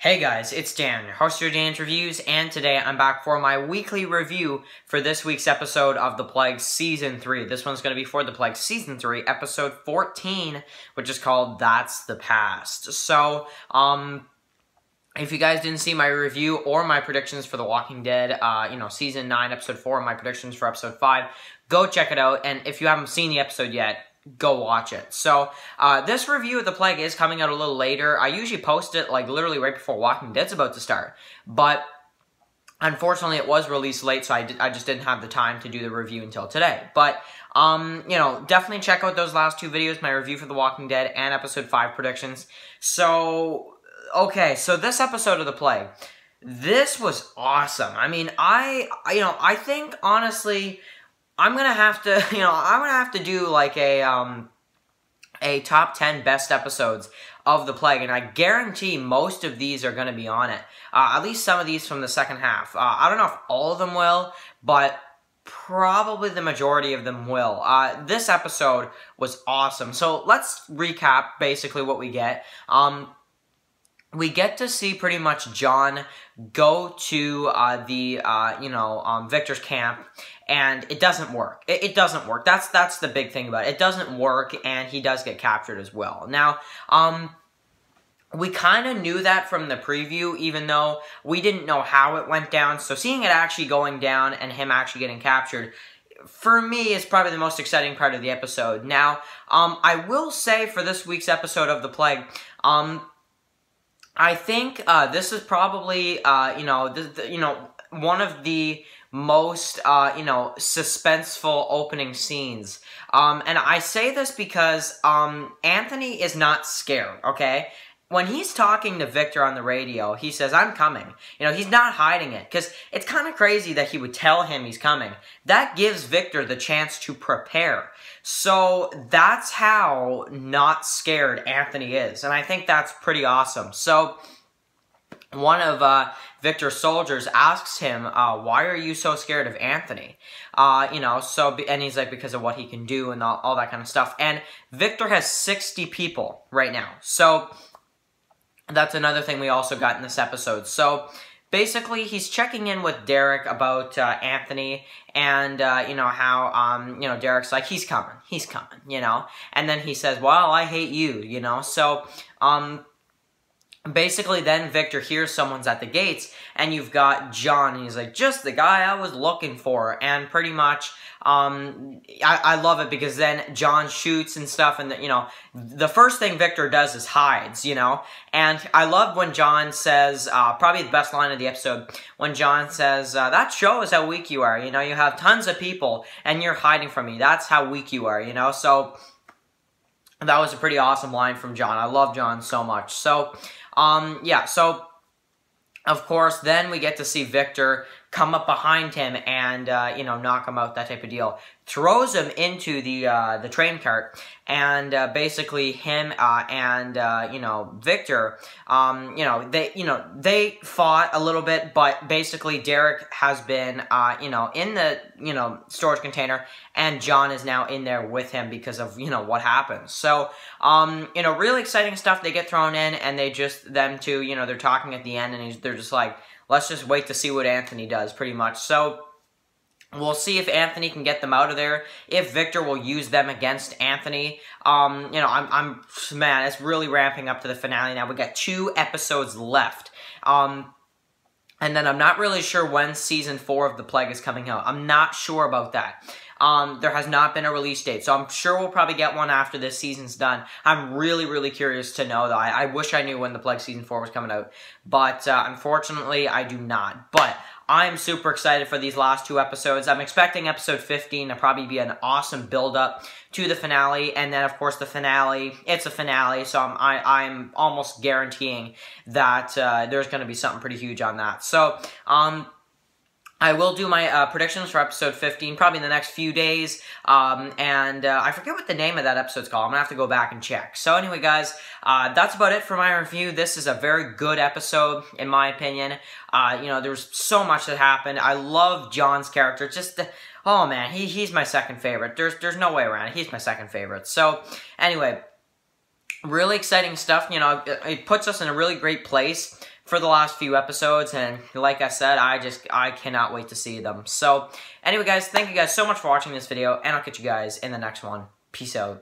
Hey guys, it's Dan, host of Dan's Reviews, and today I'm back for my weekly review for this week's episode of The Plague Season 3. This one's going to be for The Plague Season 3, episode 14, which is called That's the Past. So, if you guys didn't see my review or my predictions for The Walking Dead, Season 9, Episode 4, and my predictions for Episode 5, go check it out, and if you haven't seen the episode yet, go watch it. So, this review of The Plague is coming out a little later. I usually post it, literally right before Walking Dead's about to start. But, unfortunately, it was released late, so I just didn't have the time to do the review until today. But, definitely check out those last two videos, my review for The Walking Dead and Episode 5 predictions. So, okay, so this episode of The Plague, this was awesome. I mean, I think, honestly, I'm gonna have to, do like a top 10 best episodes of The Plague, and I guarantee most of these are gonna be on it. At least some of these from the second half. I don't know if all of them will, but probably the majority of them will. This episode was awesome. So let's recap basically what we get. We get to see pretty much John go to Victor's camp, and it doesn't work. It doesn't work. That's the big thing about it. It doesn't work, and he does get captured as well. Now, we kind of knew that from the preview, even though we didn't know how it went down. So seeing it actually going down and him actually getting captured, for me, is probably the most exciting part of the episode. Now, I will say for this week's episode of The Plague, I think this is probably, one of the most, suspenseful opening scenes. And I say this because Anthony is not scared, okay? When he's talking to Victor on the radio, he says, "I'm coming." He's not hiding it, because it's kind of crazy that he would tell him he's coming. That gives Victor the chance to prepare. So that's how not scared Anthony is, and I think that's pretty awesome. So one of Victor's soldiers asks him, "Why are you so scared of Anthony?" And he's like, because of what he can do and all that kind of stuff. And Victor has 60 people right now. So that's another thing we also got in this episode. So basically, he's checking in with Derek about Anthony, and how Derek's like, he's coming, and then he says, "Well, I hate you," So basically, then Victor hears someone's at the gates, and you've got John, and he's like, "Just the guy I was looking for," and pretty much, I love it, because then John shoots and stuff, and the first thing Victor does is hides, and I love when John says, probably the best line of the episode, when John says, "That shows how weak you are, you have tons of people, and you're hiding from me, that's how weak you are," so that was a pretty awesome line from John. I love John so much. So, so, of course, then we get to see Victor come up behind him and, knock him out, that type of deal. Throws him into the train cart, and, basically him, and Victor, they fought a little bit, but basically Derek has been, in the, storage container, and John is now in there with him because of, what happened. So, really exciting stuff. They get thrown in, and them two, they're talking at the end, and they're just like, let's just wait to see what Anthony does, pretty much. So, we'll see if Anthony can get them out of there, if Victor will use them against Anthony. Man, it's really ramping up to the finale now. We got 2 episodes left. And then I'm not really sure when Season 4 of The Plague is coming out. I'm not sure about that. There has not been a release date, so I'm sure we'll probably get one after this season's done. I'm really, really curious to know, though. I wish I knew when The Plague Season 4 was coming out, but unfortunately, I do not. But I'm super excited for these last 2 episodes. I'm expecting episode 15 to probably be an awesome build-up to the finale, and then, of course, the finale, it's a finale, so I'm almost guaranteeing that there's going to be something pretty huge on that. So, I will do my predictions for episode 15 probably in the next few days, and I forget what the name of that episode's called. I'm going to have to go back and check. So anyway, guys, that's about it for my review. This is a very good episode, in my opinion. There's so much that happened. I love John's character. Oh man, he's my second favorite. There's no way around it. He's my second favorite. So anyway, really exciting stuff. It puts us in a really great place for the last few episodes, and like I said, I cannot wait to see them. So, anyway guys, thank you guys so much for watching this video, and I'll catch you guys in the next one. Peace out.